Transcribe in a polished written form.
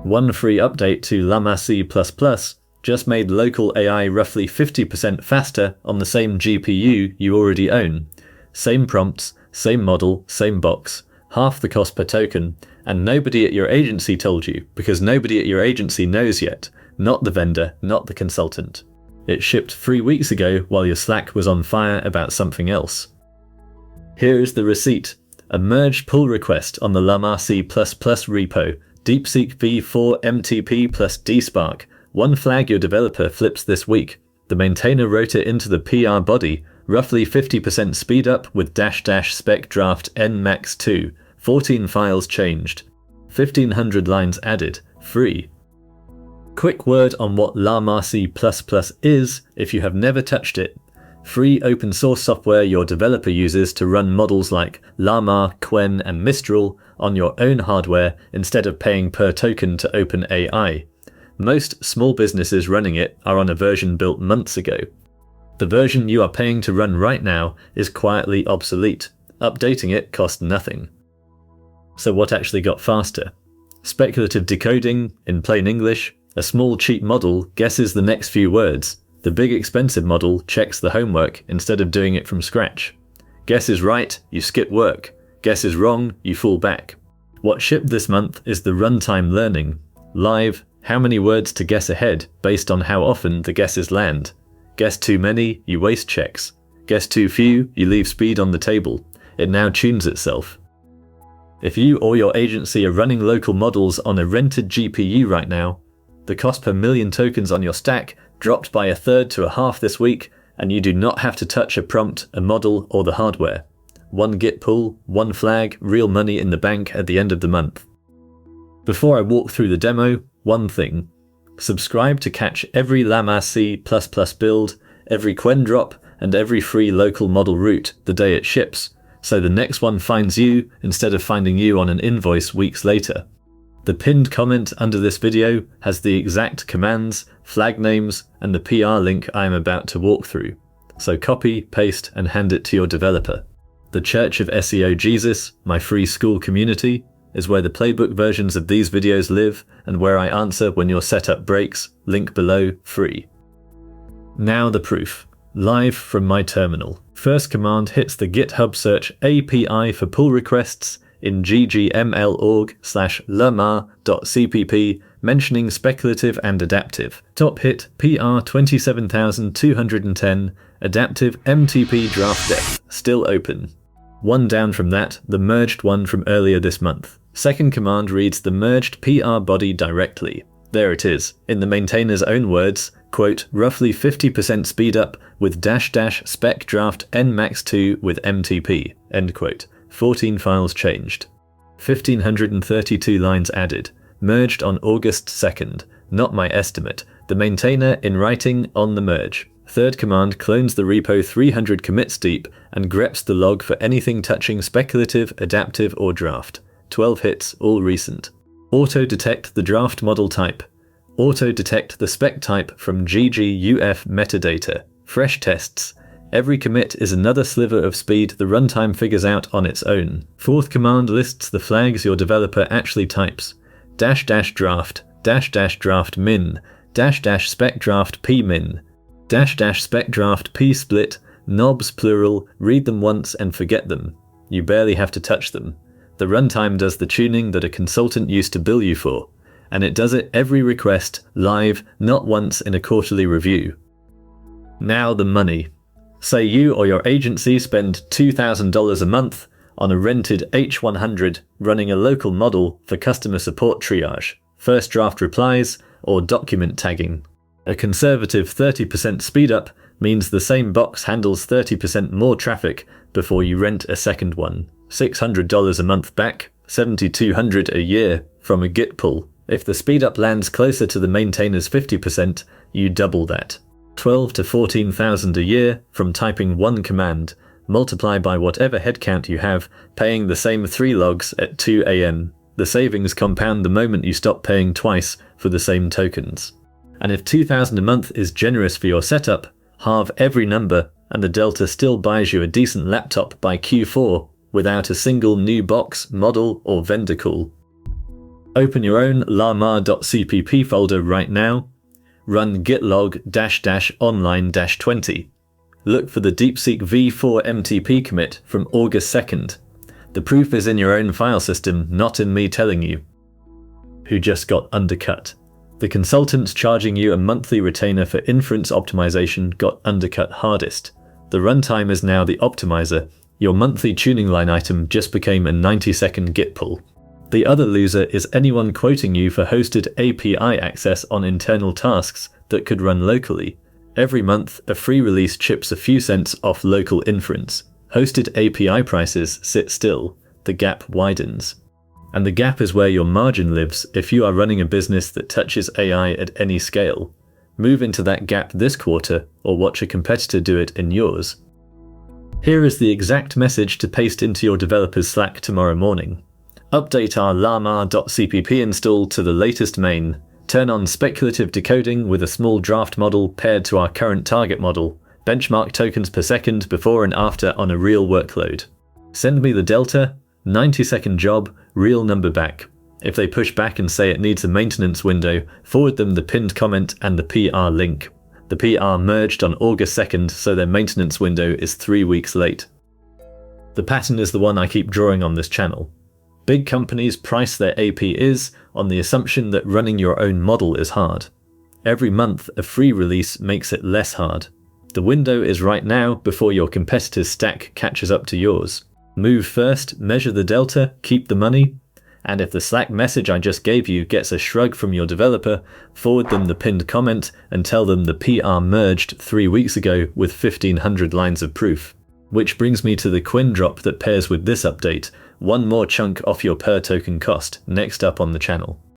One free update to llama.cpp just made local AI roughly 50% faster on the same GPU you already own. Same prompts, same model, same box, half the cost per token, and nobody at your agency told you, because nobody at your agency knows yet. Not the vendor, not the consultant. It shipped 3 weeks ago while your Slack was on fire about something else. Here is the receipt. A merged pull request on the llama.c++ repo, DeepseekV4 MTP DSpark. One flag your developer flips this week. The maintainer wrote it into the PR body, roughly 50% speed up with -- spec-draft-n-max 2, 14 files changed, 1500 lines added, free. Quick word on what llama.c++ is if you have never touched it. Free open source software your developer uses to run models like Llama, Qwen, and Mistral on your own hardware instead of paying per token to OpenAI. Most small businesses running it are on a version built months ago. The version you are paying to run right now is quietly obsolete. Updating it cost nothing. So what actually got faster? Speculative decoding, in plain English. A small cheap model guesses the next few words. The big expensive model checks the homework instead of doing it from scratch. Guess is right, you skip work. Guess is wrong, you fall back. What shipped this month is the runtime learning. Live, how many words to guess ahead based on how often the guesses land. Guess too many, you waste checks. Guess too few, you leave speed on the table. It now tunes itself. If you or your agency are running local models on a rented GPU right now, the cost per million tokens on your stack dropped by 1/3 to 1/2 this week, and you do not have to touch a prompt, a model, or the hardware. One Git pull, one flag, real money in the bank at the end of the month. Before I walk through the demo, one thing. Subscribe to catch every llama.c++ build, every Qwen drop, and every free local model route the day it ships, so the next one finds you instead of finding you on an invoice weeks later. The pinned comment under this video has the exact commands, flag names, and the PR link I am about to walk through. So copy, paste, and hand it to your developer. The Church of SEO Jesus, my free school community, is where the playbook versions of these videos live and where I answer when your setup breaks, link below, free. Now the proof. Live from my terminal. First command hits the GitHub search API for pull requests in ggml-org/llama.cpp mentioning speculative and adaptive. Top hit PR 27210, adaptive MTP draft depth, still open. One down from that, the merged one from earlier this month. Second command reads the merged PR body directly. There it is, in the maintainer's own words, quote, roughly 50% speed up with -- spec-draft-n-max 2 with MTP, end quote. 14 files changed. 1532 lines added. Merged on August 2nd. Not my estimate. The maintainer in writing on the merge. Third command clones the repo 300 commits deep and greps the log for anything touching speculative, adaptive, or draft. 12 hits, all recent. Auto-detect the draft model type. Auto-detect the spec type from gguf metadata. Fresh tests. Every commit is another sliver of speed the runtime figures out on its own. Fourth command lists the flags your developer actually types. --draft, --draft min, --spec-draft p-min, --spec-draft p-split, knobs plural, read them once and forget them. You barely have to touch them. The runtime does the tuning that a consultant used to bill you for, and it does it every request, live, not once in a quarterly review. Now the money. Say you or your agency spend $2,000 a month on a rented H100 running a local model for customer support triage, first draft replies, or document tagging. A conservative 30% speedup means the same box handles 30% more traffic before you rent a second one. $600 a month back, $7,200 a year from a Git pull. If the speedup lands closer to the maintainer's 50%, you double that. 12 to 14,000 a year from typing one command, multiply by whatever headcount you have, paying the same 3 logs at 2 AM. The savings compound the moment you stop paying twice for the same tokens. And if 2,000 a month is generous for your setup, halve every number and the delta still buys you a decent laptop by Q4 without a single new box, model, or vendor call. Open your own llama.cpp folder right now. Run git log --online-20. Look for the DeepseekV4 MTP commit from August 2nd. The proof is in your own file system, not in me telling you. Who just got undercut? The consultants charging you a monthly retainer for inference optimization got undercut hardest. The runtime is now the optimizer. Your monthly tuning line item just became a 90-second git pull. The other loser is anyone quoting you for hosted API access on internal tasks that could run locally. Every month, a free release chips a few cents off local inference. Hosted API prices sit still. The gap widens. And the gap is where your margin lives if you are running a business that touches AI at any scale. Move into that gap this quarter or watch a competitor do it in yours. Here is the exact message to paste into your developer's Slack tomorrow morning. Update our llama.cpp install to the latest main. Turn on speculative decoding with a small draft model paired to our current target model. Benchmark tokens per second before and after on a real workload. Send me the delta, 90-second job, real number back. If they push back and say it needs a maintenance window, forward them the pinned comment and the PR link. The PR merged on August 2nd, so their maintenance window is 3 weeks late. The pattern is the one I keep drawing on this channel. Big companies price their APIs on the assumption that running your own model is hard. Every month, a free release makes it less hard. The window is right now before your competitor's stack catches up to yours. Move first, measure the delta, keep the money, and if the Slack message I just gave you gets a shrug from your developer, forward them the pinned comment and tell them the PR merged 3 weeks ago with 1500 lines of proof. Which brings me to the Quinn drop that pairs with this update, one more chunk off your per token cost, next up on the channel.